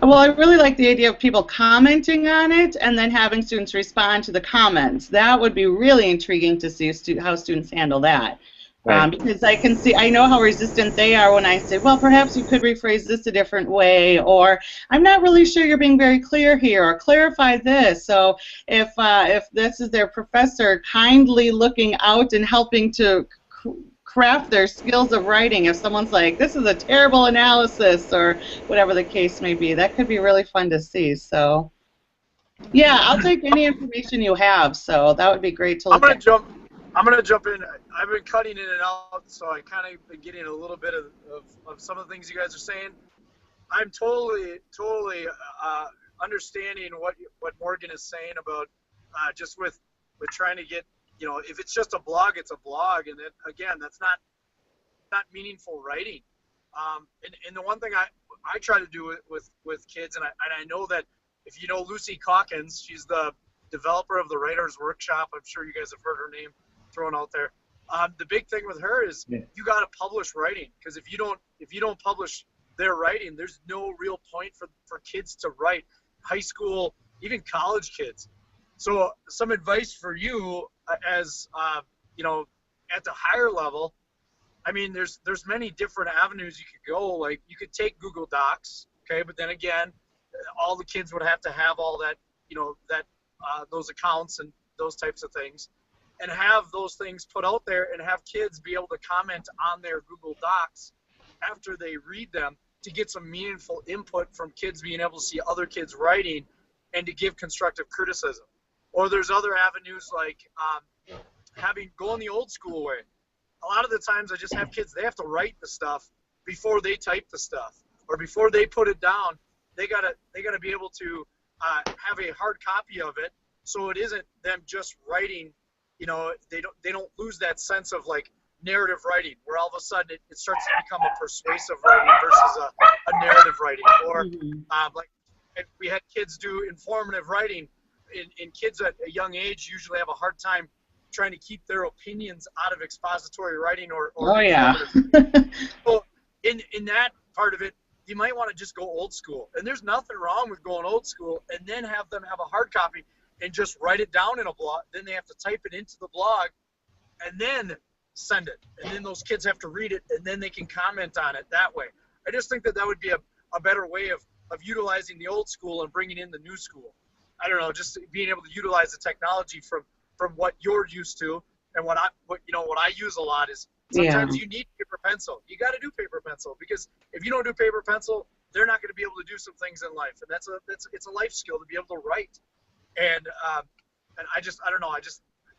Well, I really like the idea of people commenting on it and then having students respond to the comments. That would be really intriguing to see how students handle that. Right. Because I know how resistant they are when I say, well, perhaps you could rephrase this a different way, or I'm not really sure you're being very clear here, or clarify this. So if this is their professor kindly looking out and helping to craft their skills of writing, if someone's like, this is a terrible analysis, or whatever the case may be, that could be really fun to see. So, yeah, I'll take any information you have, so that would be great to look at. I'm going to jump in. I've been cutting in and out, so I kind of been getting a little bit of some of the things you guys are saying. I'm totally understanding what Morgan is saying about just with trying to get, if it's just a blog, it's a blog, and then, again, that's not meaningful writing. And the one thing I try to do with kids, and I know that if you know Lucy Calkins, she's the developer of the Writers Workshop. I'm sure you guys have heard her name thrown out there. The big thing with her is you got to publish writing, because if you don't publish their writing, there's no real point for kids to write, high school, even college kids. So some advice for you as you know, at the higher level. I mean, there's many different avenues you could go. Like, you could take Google Docs, okay, but then again, all the kids would have to have all that, you know, that those accounts and those types of things, and have those things put out there, and have kids be able to comment on their Google Docs after they read them, to get some meaningful input from kids being able to see other kids writing and to give constructive criticism. Or there's other avenues like going the old school way. A lot of the times I just have kids, they have to write the stuff before they type the stuff, or before they put it down. They gotta be able to have a hard copy of it, so it isn't them just writing. You know, they don't lose that sense of like narrative writing, where all of a sudden it starts to become a persuasive writing versus a narrative writing. Or like we had kids do informative writing, and kids at a young age usually have a hard time trying to keep their opinions out of expository writing or oh yeah. So in that part of it, you might want to just go old school. And there's nothing wrong with going old school and then have them have a hard copy and just write it down in a blog. Then they have to type it into the blog and then send it. And then those kids have to read it, and then they can comment on it that way. I just think that would be a better way of utilizing the old school and bringing in the new school. I don't know, just being able to utilize the technology from what you're used to, and what I use a lot is sometimes you need paper pencil. You got to do paper pencil, because if you don't do paper pencil, they're not going to be able to do some things in life, and it's a life skill to be able to write. And I don't know,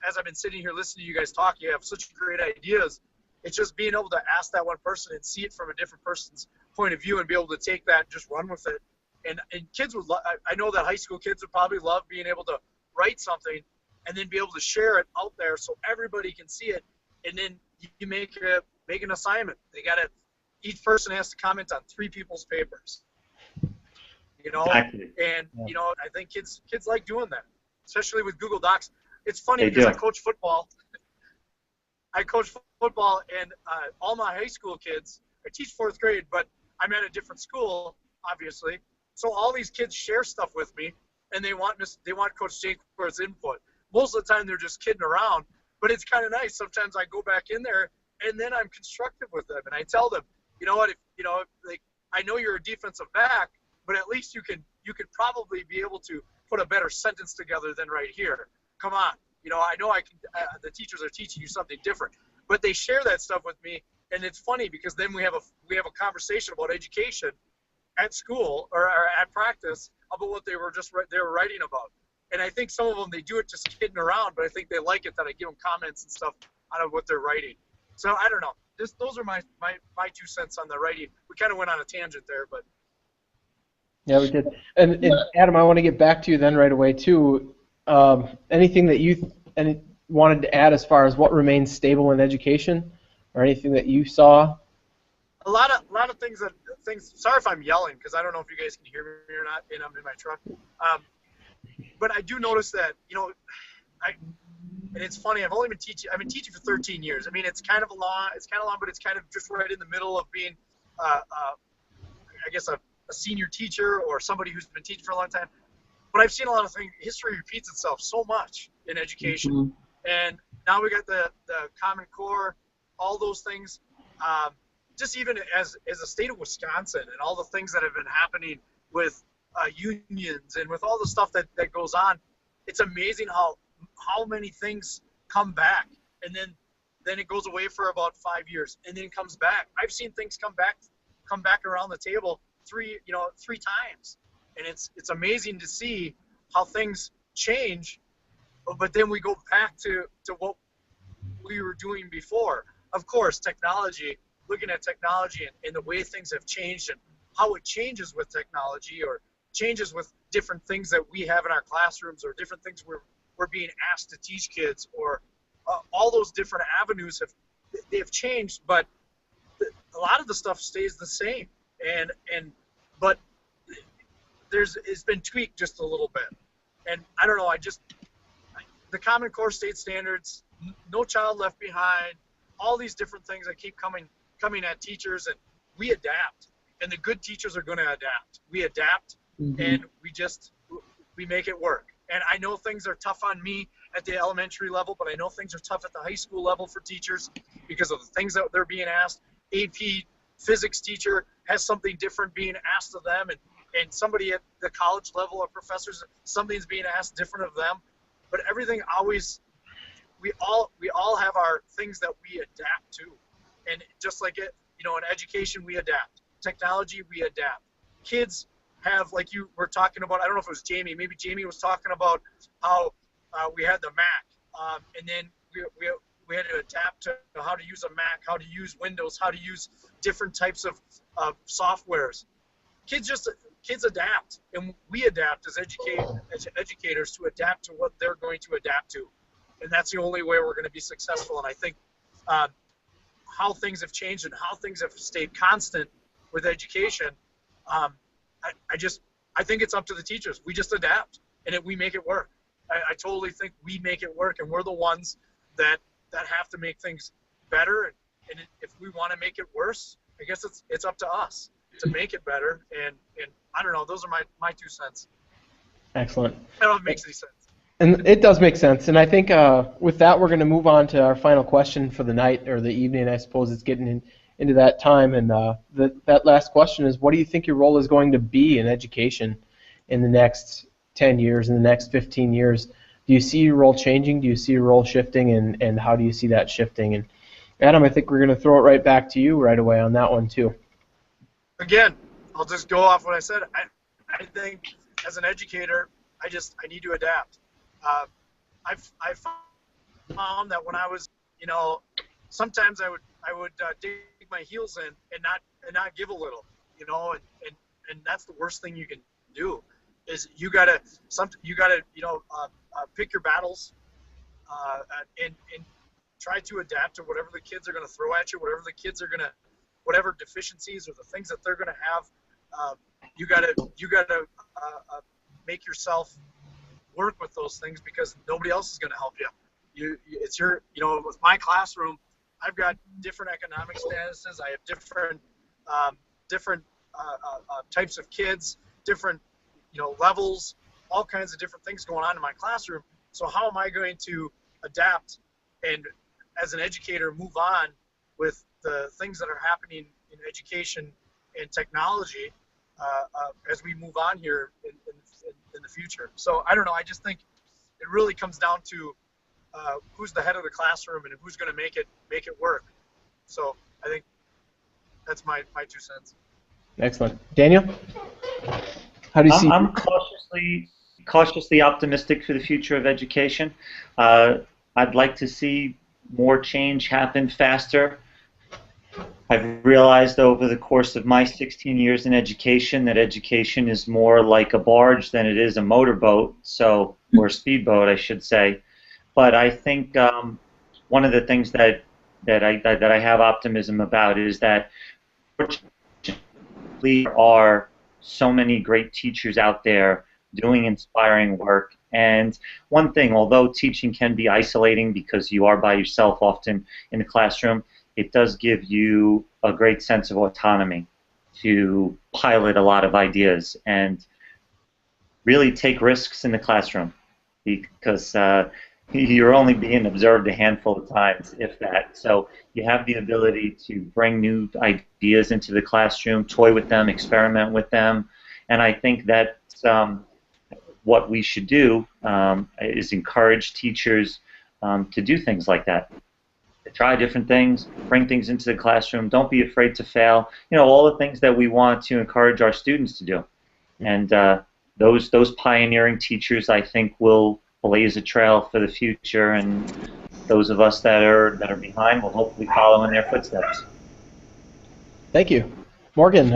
as I've been sitting here listening to you guys talk, you have such great ideas. It's just being able to ask that one person and see it from a different person's point of view, and be able to take that and just run with it. And kids would I know that high school kids would probably love being able to write something and then be able to share it out there so everybody can see it. And then you make an assignment. Each person has to comment on 3 people's papers. You know, Exactly. And you know, I think kids like doing that, especially with Google Docs. It's funny because I coach football. And all my high school kids, I teach 4th grade, but I'm at a different school, obviously. So all these kids share stuff with me, and they want Coach Jakeworth's input. Most of the time they're just kidding around, but it's kind of nice. Sometimes I go back in there, and then I'm constructive with them, and I tell them, you know what, like, I know you're a defensive back, but at least you could probably be able to put a better sentence together than right here. Come on, you know I can. The teachers are teaching you something different, but they share that stuff with me, and it's funny because then we have a conversation about education at school or at practice about what they were writing about. And I think some of them, they do it just kidding around, but I think they like it that I give them comments and stuff out of what they're writing. So I don't know. Those are my 2 cents on the writing. We kind of went on a tangent there, but. Yeah, we did. And Adam, I want to get back to you then right away too. Anything that you wanted to add as far as what remains stable in education, or anything that you saw? A lot of things. Sorry if I'm yelling, because I don't know if you guys can hear me or not, and I'm in my truck. But I do notice that, you know, and it's funny. I've been teaching for 13 years. I mean, it's kind of long, but it's kind of just right in the middle of being, I guess, a senior teacher or somebody who's been teaching for a long time. But I've seen a lot of things. History repeats itself so much in education, and now we got the Common Core, all those things. Just even as a state of Wisconsin, and all the things that have been happening with unions and with all the stuff that goes on, it's amazing how many things come back, and then it goes away for about 5 years, and then it comes back. I've seen things come back around the table 3 times, and it's amazing to see how things change, but then we go back to what we were doing before. Of course, looking at technology and the way things have changed, and how it changes with technology, or changes with different things that we have in our classrooms, or different things we're being asked to teach kids, or all those different avenues have changed, but a lot of the stuff stays the same, but it's been tweaked just a little bit. And I don't know, the Common Core state standards, No Child Left Behind, all these different things that keep coming at teachers, and we adapt. And the good teachers are going to adapt. We adapt, and we make it work. And I know things are tough on me at the elementary level, but I know things are tough at the high school level for teachers because of the things that they're being asked. AP physics teacher has something different being asked of them, and somebody at the college level of professors, something's being asked different of them. But everything always, we all have our things that we adapt to. And just like it, in education, we adapt. Technology, we adapt. Kids have, like you were talking about, I don't know if it was Jamie, maybe Jamie was talking about how we had the Mac, and then we had to adapt to how to use a Mac, how to use Windows, how to use different types of softwares. Kids adapt, and we adapt as educators to adapt to what they're going to adapt to, and that's the only way we're going to be successful. And I think how things have changed and how things have stayed constant with education, I think it's up to the teachers. We just adapt, and we make it work. I totally think we make it work, and we're the ones that have to make things better. And if we want to make it worse, I guess it's up to us to make it better. And I don't know. Those are my 2 cents. Excellent. I don't know if it makes any sense. And it does make sense. And I think with that, we're going to move on to our final question for the night or the evening. I suppose it's getting into that time. And that last question is, what do you think your role is going to be in education in the next 10 years, in the next 15 years? Do you see your role changing? Do you see your role shifting? And how do you see that shifting? And Adam, I think we're going to throw it right back to you right away on that one, too. Again, I'll just go off what I said. I think as an educator, I need to adapt. I found that when I was, sometimes I would dig my heels in and not give a little, and that's the worst thing you can do. Is you gotta pick your battles, and try to adapt to whatever the kids are gonna throw at you, whatever deficiencies or the things that they're gonna have. You gotta make yourself work with those things because nobody else is gonna help you. It's your, with my classroom, I've got different economic statuses. I have different types of kids, different levels, all kinds of different things going on in my classroom. So how am I going to adapt and, as an educator, move on with the things that are happening in education and technology as we move on here in the future? So I don't know. I just think it really comes down to who's the head of the classroom and who's going to make it work. So I think that's my 2 cents. Excellent. Daniel? How do you see? I'm cautiously optimistic for the future of education. I'd like to see more change happen faster. I've realized over the course of my 16 years in education that education is more like a barge than it is a motorboat, or a speedboat, I should say. But I think one of the things that I have optimism about is that fortunately there are so many great teachers out there doing inspiring work. And one thing, although teaching can be isolating because you are by yourself often in the classroom, it does give you a great sense of autonomy to pilot a lot of ideas and really take risks in the classroom because you're only being observed a handful of times, if that. So you have the ability to bring new ideas into the classroom, toy with them, experiment with them, and I think that's what we should do is encourage teachers to do things like that. To try different things, bring things into the classroom, don't be afraid to fail, all the things that we want to encourage our students to do. And those pioneering teachers, I think, will blaze a trail for the future, and those of us that are behind will hopefully follow in their footsteps. Thank you. Morgan,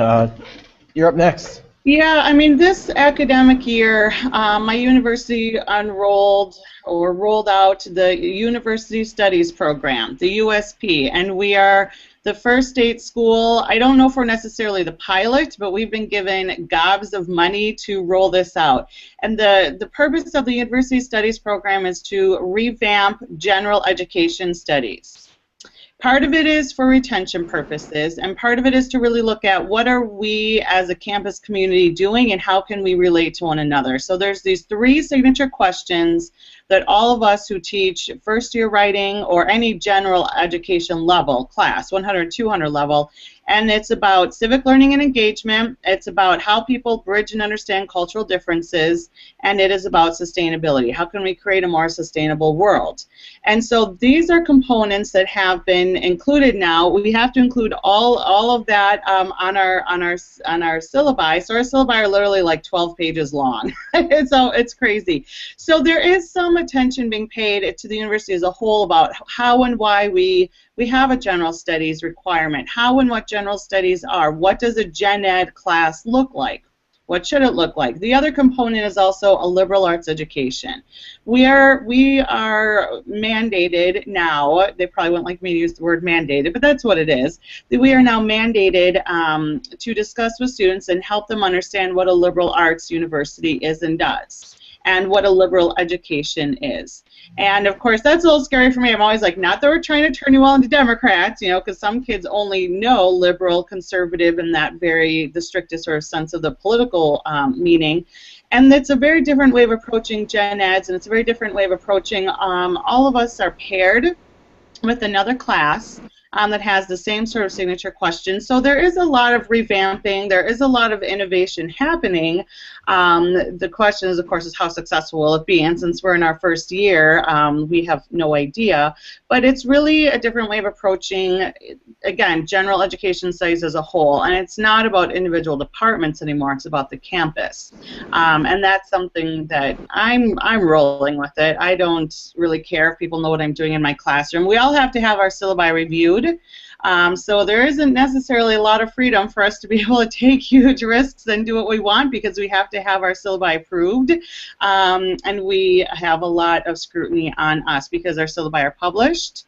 you're up next. Yeah, I mean, this academic year, my university unrolled or rolled out the University Studies Program, the USP, and we are the first state school. I don't know if we're necessarily the pilot, but we've been given gobs of money to roll this out. And the purpose of the University Studies Program is to revamp general education studies. Part of it is for retention purposes, and part of it is to really look at what are we as a campus community doing and how can we relate to one another. So there's these 3 signature questions that all of us who teach first year writing or any general education level class, 100, 200 level, and it's about civic learning and engagement, it's about how people bridge and understand cultural differences, and it is about sustainability. How can we create a more sustainable world? And so these are components that have been included now. We have to include all of that on our syllabi. So our syllabi are literally like 12 pages long. So it's crazy. So there is some attention being paid to the university as a whole about how and why we have a general studies requirement, how and what general studies are, what does a gen ed class look like, what should it look like. The other component is also a liberal arts education. We are mandated now, they probably wouldn't like me to use the word mandated, but that's what it is. We are now mandated to discuss with students and help them understand what a liberal arts university is and does, and what a liberal education is. And of course, that's a little scary for me. I'm always like, not that we're trying to turn you all into Democrats, you know, because some kids only know liberal, conservative, in that the strictest sort of sense of the political meaning. And it's a very different way of approaching gen eds, and it's a very different way of approaching. All of us are paired with another class that has the same sort of signature question. So there is a lot of revamping, there is a lot of innovation happening. The question is, of course, is how successful will it be? And since we're in our first year, we have no idea. But it's really a different way of approaching, again, general education studies as a whole. And it's not about individual departments anymore, it's about the campus. And that's something that I'm rolling with it. I don't really care if people know what I'm doing in my classroom. We all have to have our syllabi reviewed. So there isn't necessarily a lot of freedom for us to be able to take huge risks and do what we want, because we have to have our syllabi approved, and we have a lot of scrutiny on us because our syllabi are published.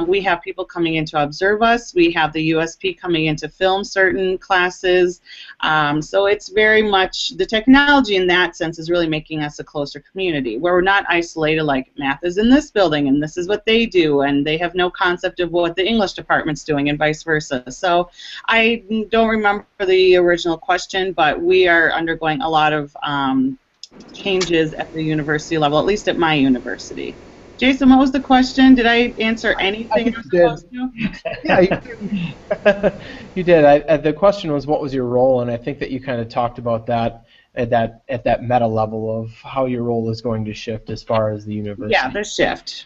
We have people coming in to observe us. We have the USP coming in to film certain classes. So it's very much, the technology in that sense is really making us a closer community, where we're not isolated like math is in this building and this is what they do, and they have no concept of what the English department's doing and vice versa. So I don't remember the original question, but we are undergoing a lot of changes at the university level, at least at my university. Jason, what was the question? Did I answer anything I was supposed to? Yeah, you did. You did. The question was, what was your role? And I think that you kind of talked about that at that meta level of how your role is going to shift as far as the university. Yeah, the shift.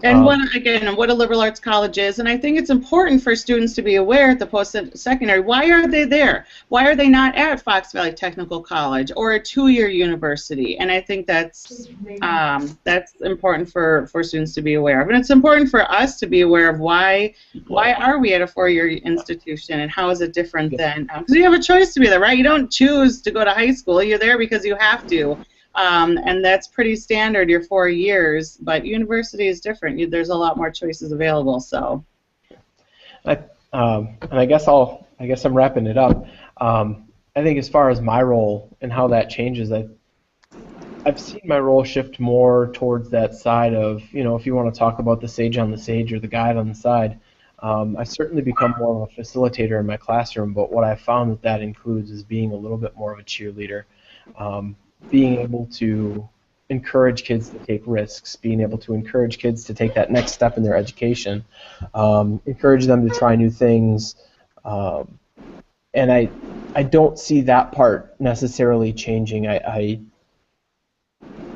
And what a liberal arts college is, and I think it's important for students to be aware at the post-secondary, why are they there? Why are they not at Fox Valley Technical College or a 2-year university? And I think that's important for students to be aware of. And it's important for us to be aware of why are we at a 4-year institution, and how is it different than, because you have a choice to be there, right? You don't choose to go to high school, you're there because you have to. And that's pretty standard, your 4 years, but university is different. There's a lot more choices available. So, and I guess I'm wrapping it up. I think as far as my role and how that changes, I've seen my role shift more towards that side of, you know, if you want to talk about the sage on the stage or the guide on the side. I've certainly become more of a facilitator in my classroom, but what I've found that includes is being a little bit more of a cheerleader. Being able to encourage kids to take risks, being able to encourage kids to take that next step in their education, encourage them to try new things, and I don't see that part necessarily changing. I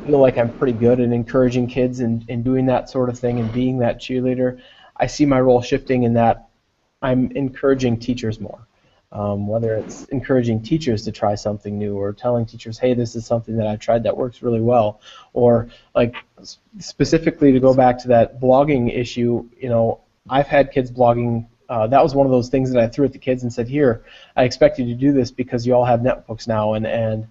feel like I'm pretty good at encouraging kids and doing that sort of thing and being that cheerleader. I see my role shifting in that I'm encouraging teachers more. Whether it's encouraging teachers to try something new, or telling teachers, hey, this is something that I've tried that works really well, or like specifically to go back to that blogging issue, you know, I've had kids blogging that was one of those things that I threw at the kids and said, here, I expect you to do this because you all have netbooks now. And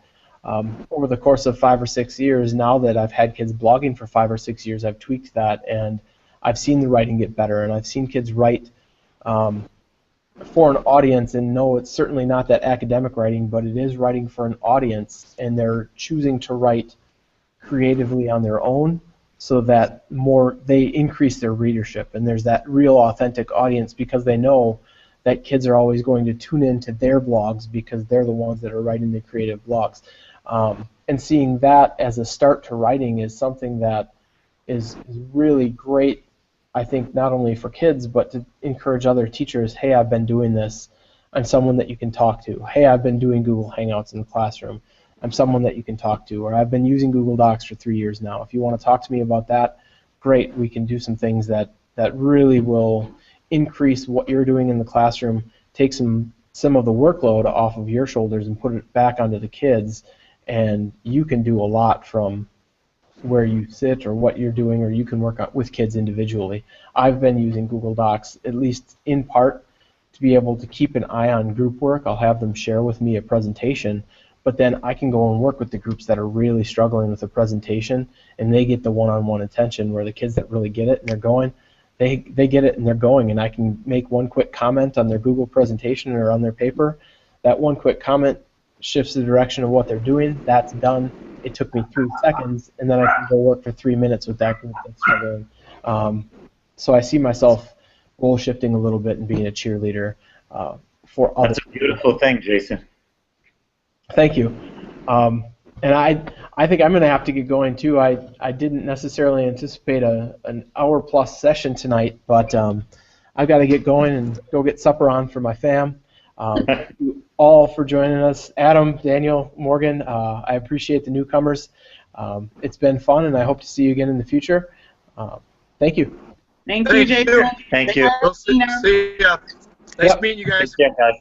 over the course of 5 or 6 years, now that I've had kids blogging for 5 or 6 years, I've tweaked that, and I've seen the writing get better, and I've seen kids write for an audience, and no, it's certainly not that academic writing, but it is writing for an audience, and they're choosing to write creatively on their own so that they increase their readership, and there's that real authentic audience because they know that kids are always going to tune into their blogs because they're the ones that are writing the creative blogs. And seeing that as a start to writing is something that is really great, I think, not only for kids, but to encourage other teachers, hey, I've been doing this. I'm someone that you can talk to. Hey, I've been doing Google Hangouts in the classroom. I'm someone that you can talk to. Or I've been using Google Docs for 3 years now. If you want to talk to me about that, great. We can do some things that really will increase what you're doing in the classroom, take some of the workload off of your shoulders and put it back onto the kids, and you can do a lot from where you sit or what you're doing, or you can work with kids individually. I've been using Google Docs, at least in part, to be able to keep an eye on group work. I'll have them share with me a presentation, but then I can go and work with the groups that are really struggling with the presentation, and they get the one-on-one attention where the kids that really get it and they're going, they get it and they're going, and I can make one quick comment on their Google presentation or on their paper. That one quick comment shifts the direction of what they're doing. That's done. It took me 3 seconds, and then I can go work for 3 minutes with that group that's struggling. So I see myself role shifting a little bit and being a cheerleader for others. That's a beautiful thing, Jason. Thank you. And I think I'm going to have to get going too. I didn't necessarily anticipate an hour-plus session tonight, but I've got to get going and go get supper on for my fam. Thank you all for joining us. Adam, Daniel, Morgan, I appreciate the newcomers. It's been fun, and I hope to see you again in the future. Thank you. Thank you, Jason. Thank you. We'll see ya. Nice meeting you guys. Take care, guys.